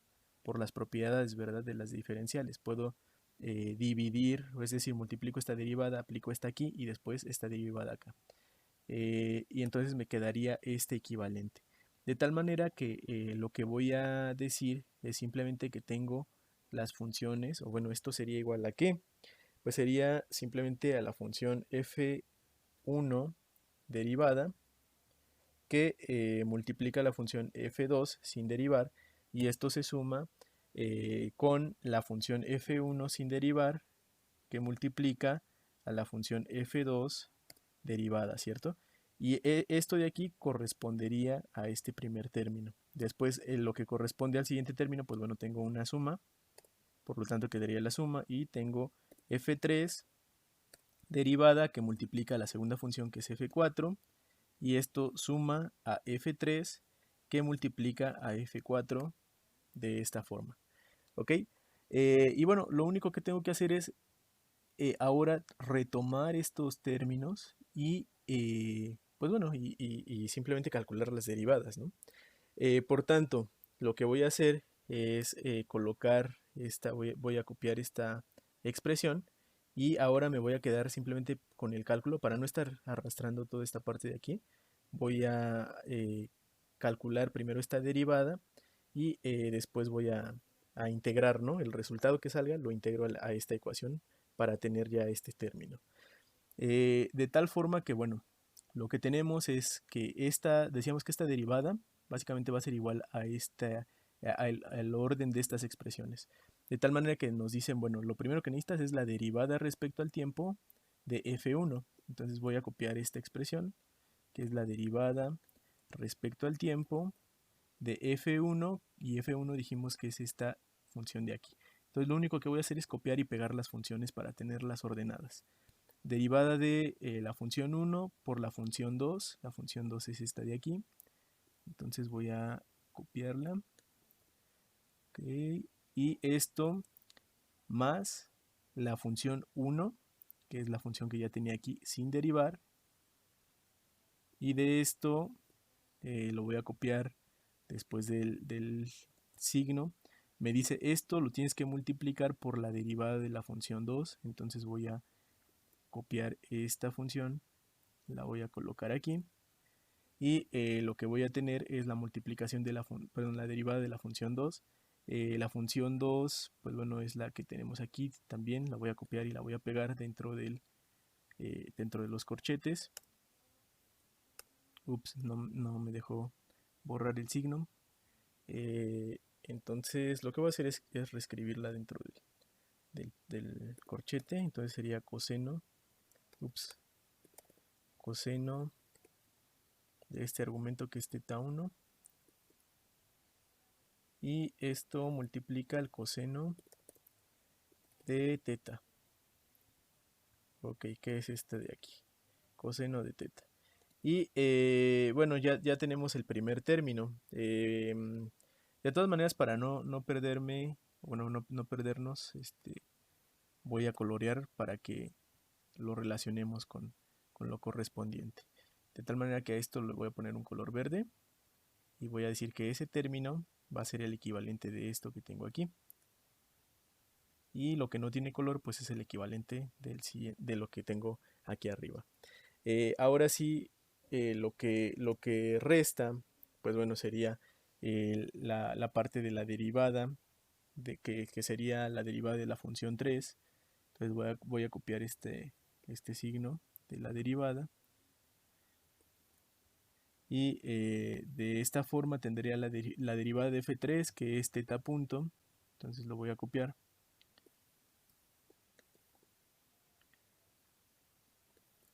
por las propiedades, ¿verdad?, de las diferenciales. Puedo dividir, es decir, multiplico esta derivada, aplico esta aquí y después esta derivada acá. Y entonces me quedaría este equivalente. De tal manera que lo que voy a decir es simplemente que tengo las funciones, o bueno, esto sería igual a ¿qué? Pues sería simplemente a la función f1 derivada que multiplica la función f2 sin derivar, y esto se suma con la función f1 sin derivar que multiplica a la función f2 derivada, ¿cierto? Y esto de aquí correspondería a este primer término. Después, lo que corresponde al siguiente término, pues bueno, tengo una suma, por lo tanto quedaría la suma, y tengo f3 derivada que multiplica la segunda función, que es f4, y esto suma a f3 que multiplica a f4 de esta forma. ¿Ok? Y bueno, lo único que tengo que hacer es ahora retomar estos términos y pues bueno, y simplemente calcular las derivadas, ¿no? Por tanto, lo que voy a hacer es colocar esta, voy a copiar esta expresión, y ahora me voy a quedar simplemente con el cálculo para no estar arrastrando toda esta parte de aquí. Voy a calcular primero esta derivada y después voy a integrar, ¿no? El resultado que salga lo integro a esta ecuación para tener ya este término. De tal forma que, bueno, lo que tenemos es que decíamos que esta derivada básicamente va a ser igual a al orden de estas expresiones. De tal manera que nos dicen, bueno, lo primero que necesitas es la derivada respecto al tiempo de f1. Entonces voy a copiar esta expresión, que es la derivada respecto al tiempo de f1, y f1 dijimos que es esta función de aquí. Entonces lo único que voy a hacer es copiar y pegar las funciones para tenerlas ordenadas. Derivada de la función 1 por la función 2. La función 2 es esta de aquí. Entonces voy a copiarla. Okay. Y esto más la función 1, que es la función que ya tenía aquí sin derivar. Y de esto lo voy a copiar después del signo. Me dice esto lo tienes que multiplicar por la derivada de la función 2. Entonces voy a copiar esta función, la voy a colocar aquí, y lo que voy a tener es la multiplicación de la derivada de la función 2. La función 2, pues bueno, es la que tenemos aquí también. La voy a copiar y la voy a pegar dentro de los corchetes. Ups, no me dejó borrar el signo. Entonces lo que voy a hacer es reescribirla dentro del corchete. Entonces sería coseno de este argumento, que es θ1, y esto multiplica el coseno de θ. Ok, ¿qué es este de aquí? Coseno de θ. Y bueno, ya tenemos el primer término. De todas maneras, para no perderme, bueno, no perdernos, voy a colorear para que lo relacionemos con lo correspondiente. De tal manera que a esto le voy a poner un color verde, y voy a decir que ese término va a ser el equivalente de esto que tengo aquí. Y lo que no tiene color, pues es el equivalente de lo que tengo aquí arriba. Ahora sí, lo que resta, pues bueno, sería la parte de la derivada, que sería la derivada de la función 3. Entonces voy a copiar este signo de la derivada. Y de esta forma tendría la derivada de f3, que es θ punto. Entonces lo voy a copiar.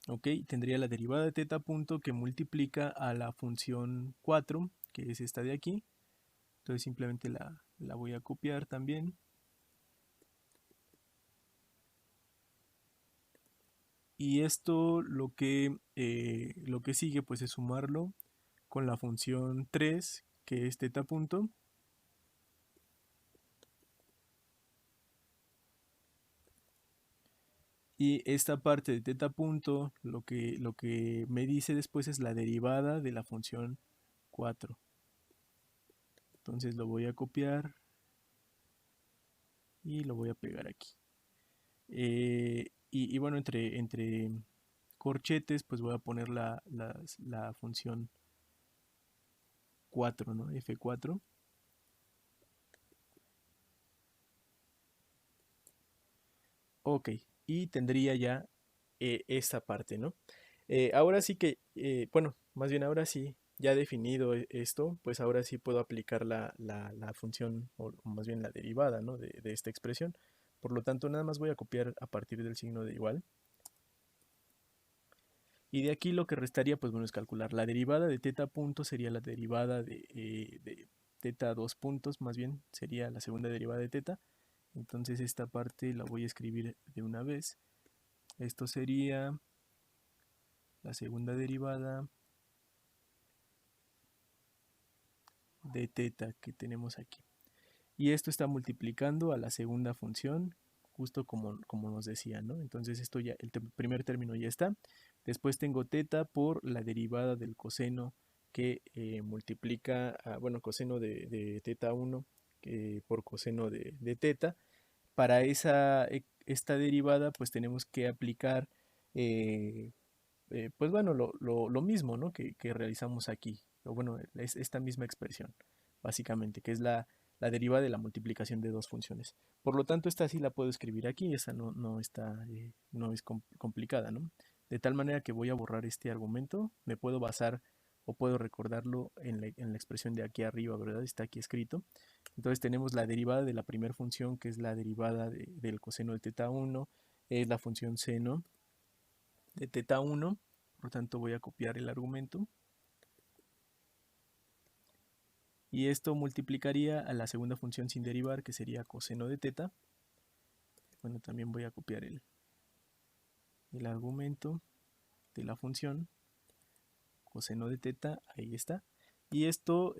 Ok, tendría la derivada de θ punto que multiplica a la función 4, que es esta de aquí. Entonces simplemente la voy a copiar también. Y esto lo que sigue, pues es sumarlo con la función 3, que es θ punto. Y esta parte de teta punto, lo que me dice después es la derivada de la función 4. Entonces lo voy a copiar y lo voy a pegar aquí. Y bueno, entre corchetes, pues voy a poner la función 4, ¿no? F4. Ok, y tendría ya esta parte, ¿no? Ahora sí que, bueno, más bien ahora sí, ya definido esto, pues ahora sí puedo aplicar la función, o más bien la derivada, ¿no? De esta expresión. Por lo tanto, nada más voy a copiar a partir del signo de igual. Y de aquí lo que restaría, pues bueno, es calcular. La derivada de teta punto sería la derivada de teta 2 puntos, más bien sería la segunda derivada de teta. Entonces esta parte la voy a escribir de una vez. Esto sería la segunda derivada de teta que tenemos aquí. Y esto está multiplicando a la segunda función, justo como nos decía, ¿no? Entonces esto ya, el primer término ya está. Después tengo teta por la derivada del coseno que multiplica, bueno, coseno de teta 1 por coseno de teta. Para esta derivada, pues tenemos que aplicar, pues bueno, lo mismo, ¿no? que realizamos aquí. O bueno, es esta misma expresión, básicamente, que es la derivada de la multiplicación de dos funciones. Por lo tanto, esta sí la puedo escribir aquí, esa no es complicada, ¿no? De tal manera que voy a borrar este argumento, me puedo basar o puedo recordarlo en la expresión de aquí arriba, ¿verdad? Está aquí escrito. Entonces tenemos la derivada de la primera función, que es la derivada del coseno de teta 1, es la función seno de teta 1, por lo tanto voy a copiar el argumento. Y esto multiplicaría a la segunda función sin derivar, que sería coseno de teta. Bueno, también voy a copiar el argumento de la función coseno de teta, ahí está. Y esto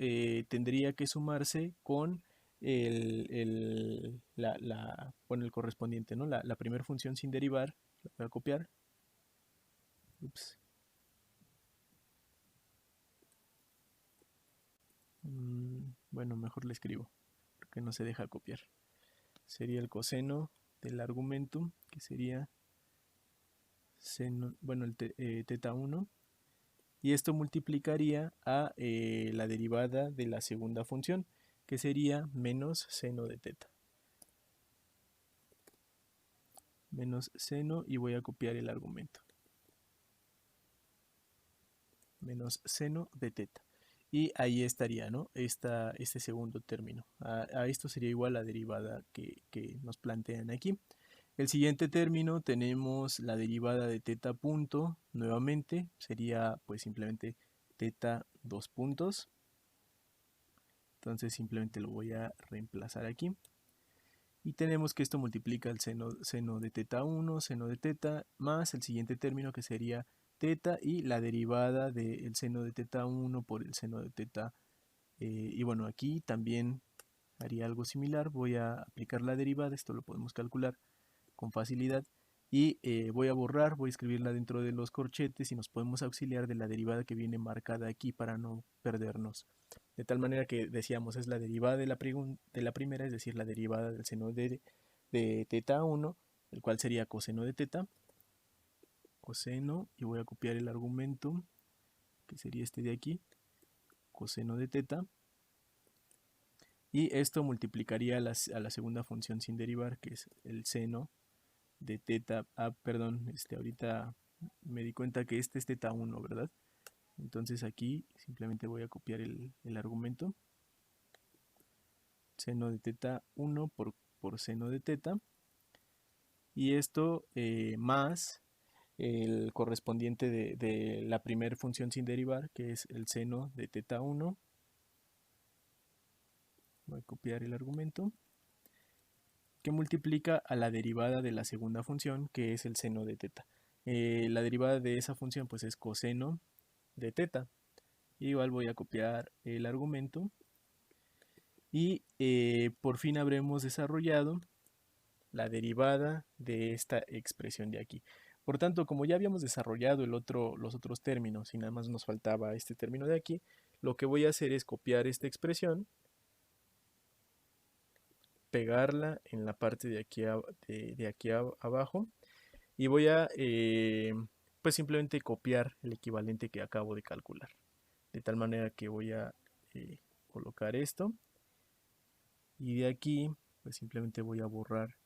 tendría que sumarse con el correspondiente, ¿no? La primera función sin derivar, la voy a copiar. Ups. Bueno, mejor le escribo, porque no se deja copiar. Sería el coseno del argumento, que sería seno, bueno, el teta 1. Y esto multiplicaría a la derivada de la segunda función, que sería menos seno de teta. Menos seno, y voy a copiar el argumento. Menos seno de teta. Y ahí estaría, ¿no? Este segundo término. A esto sería igual la derivada que nos plantean aquí. El siguiente término tenemos la derivada de teta punto, nuevamente, sería pues simplemente teta 2 puntos. Entonces simplemente lo voy a reemplazar aquí. Y tenemos que esto multiplica el seno de teta 1, seno de teta, más el siguiente término que sería teta y la derivada del seno de teta 1 por el seno de teta. Y bueno, aquí también haría algo similar. Voy a aplicar la derivada, esto lo podemos calcular con facilidad. Y voy a borrar, voy a escribirla dentro de los corchetes y nos podemos auxiliar de la derivada que viene marcada aquí para no perdernos. De tal manera que decíamos es la derivada de la primera, es decir, la derivada del seno de teta 1, el cual sería coseno de teta. Coseno, y voy a copiar el argumento, que sería este de aquí, coseno de teta. Y esto multiplicaría a la segunda función sin derivar, que es el seno de teta, perdón, ahorita me di cuenta que este es teta 1, ¿verdad? Entonces aquí simplemente voy a copiar el argumento. Seno de teta 1 por seno de teta. Y esto más el correspondiente de la primera función sin derivar, que es el seno de teta 1. Voy a copiar el argumento, que multiplica a la derivada de la segunda función, que es el seno de teta. La derivada de esa función pues es coseno de teta. Igual voy a copiar el argumento. Y por fin habremos desarrollado la derivada de esta expresión de aquí. Por tanto, como ya habíamos desarrollado los otros términos y nada más nos faltaba este término de aquí, lo que voy a hacer es copiar esta expresión, pegarla en la parte de aquí, abajo y voy a pues simplemente copiar el equivalente que acabo de calcular. De tal manera que voy a colocar esto y de aquí pues simplemente voy a borrar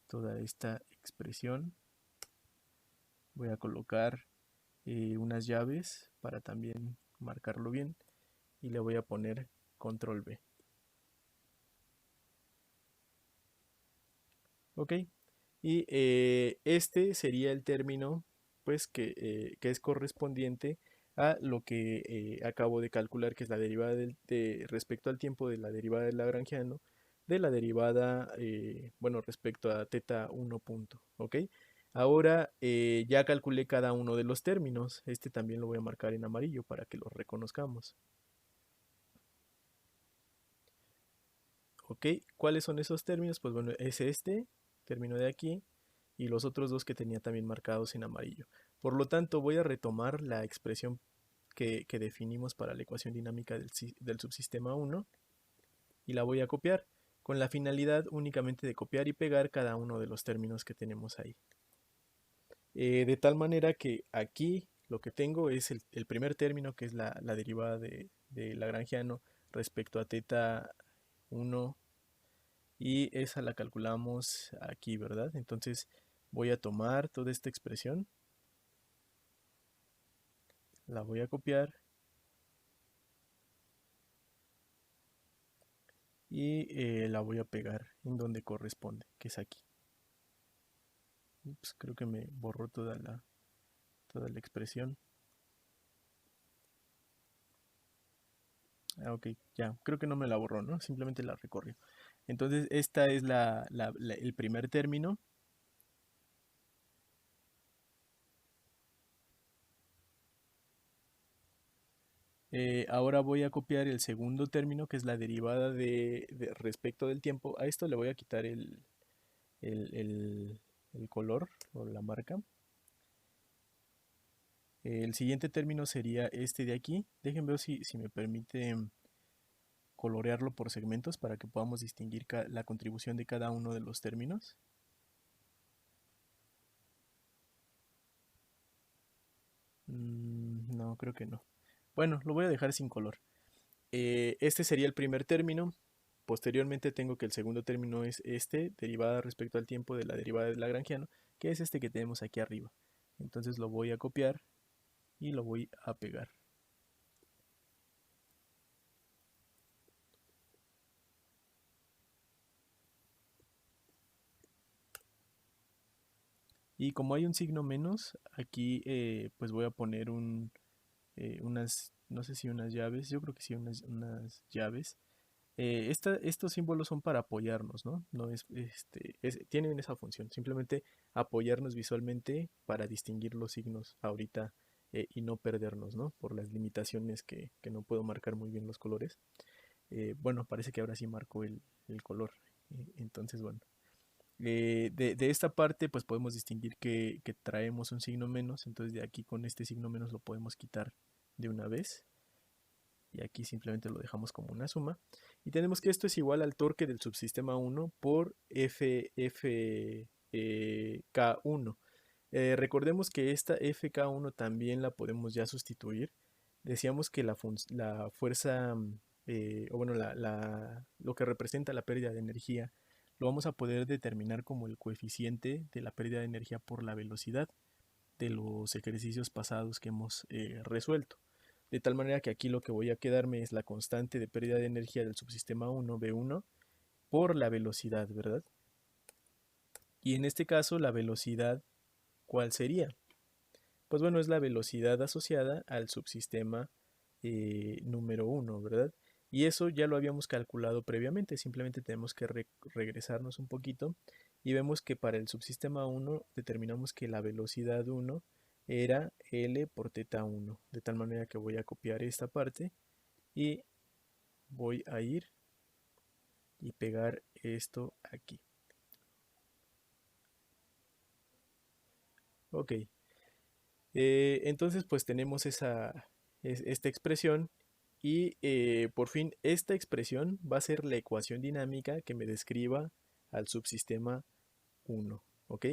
toda esta expresión. Voy a colocar unas llaves para también marcarlo bien y le voy a poner control V. Ok, y este sería el término pues que es correspondiente a lo que acabo de calcular, que es la derivada respecto al tiempo de la derivada del lagrangiano de la derivada, bueno, respecto a θ 1 punto, ¿ok? Ahora ya calculé cada uno de los términos. Este también lo voy a marcar en amarillo para que lo reconozcamos. ¿Ok? ¿Cuáles son esos términos? Pues bueno, es este término de aquí y los otros dos que tenía también marcados en amarillo. Por lo tanto, voy a retomar la expresión que definimos para la ecuación dinámica del subsistema 1 y la voy a copiar con la finalidad únicamente de copiar y pegar cada uno de los términos que tenemos ahí. De tal manera que aquí lo que tengo es el primer término, que es la derivada de lagrangiano respecto a θ 1, y esa la calculamos aquí, ¿verdad? Entonces voy a tomar toda esta expresión, la voy a copiar y la voy a pegar en donde corresponde, que es aquí. Ups, creo que me borró toda la expresión. Ah, ok, ya, creo que no me la borró, ¿no? Simplemente la recorrió. Entonces esta es el primer término. Ahora voy a copiar el segundo término, que es la derivada respecto del tiempo. A esto le voy a quitar el color o la marca. El siguiente término sería este de aquí. Déjenme ver si me permite colorearlo por segmentos para que podamos distinguir la contribución de cada uno de los términos. No, creo que no. Bueno, lo voy a dejar sin color. Este sería el primer término. Posteriormente tengo que el segundo término es este, derivada respecto al tiempo de la derivada del lagrangiano, que es este que tenemos aquí arriba. Entonces lo voy a copiar y lo voy a pegar. Y como hay un signo menos, aquí pues voy a poner unas, no sé si unas llaves, yo creo que sí, unas llaves. Estos símbolos son para apoyarnos, ¿no? No tienen esa función, simplemente apoyarnos visualmente para distinguir los signos ahorita y no perdernos, ¿no? Por las limitaciones que no puedo marcar muy bien los colores. Bueno, parece que ahora sí marco el color. Entonces, bueno. De esta parte pues podemos distinguir que traemos un signo menos, entonces de aquí con este signo menos lo podemos quitar de una vez y aquí simplemente lo dejamos como una suma y tenemos que esto es igual al torque del subsistema 1 por K1. Recordemos que esta FK1 también la podemos ya sustituir. Decíamos que la fuerza, o bueno, lo que representa la pérdida de energía, lo vamos a poder determinar como el coeficiente de la pérdida de energía por la velocidad de los ejercicios pasados que hemos resuelto. De tal manera que aquí lo que voy a quedarme es la constante de pérdida de energía del subsistema 1, B1, por la velocidad, ¿verdad? Y en este caso, la velocidad, ¿cuál sería? Pues bueno, es la velocidad asociada al subsistema número 1, ¿verdad? Y eso ya lo habíamos calculado previamente, simplemente tenemos que regresarnos un poquito y vemos que para el subsistema 1 determinamos que la velocidad 1 era L por θ1, de tal manera que voy a copiar esta parte y voy a ir y pegar esto aquí. Ok. Entonces pues tenemos esta expresión y por fin esta expresión va a ser la ecuación dinámica que me describa al subsistema 1. ¿Ok?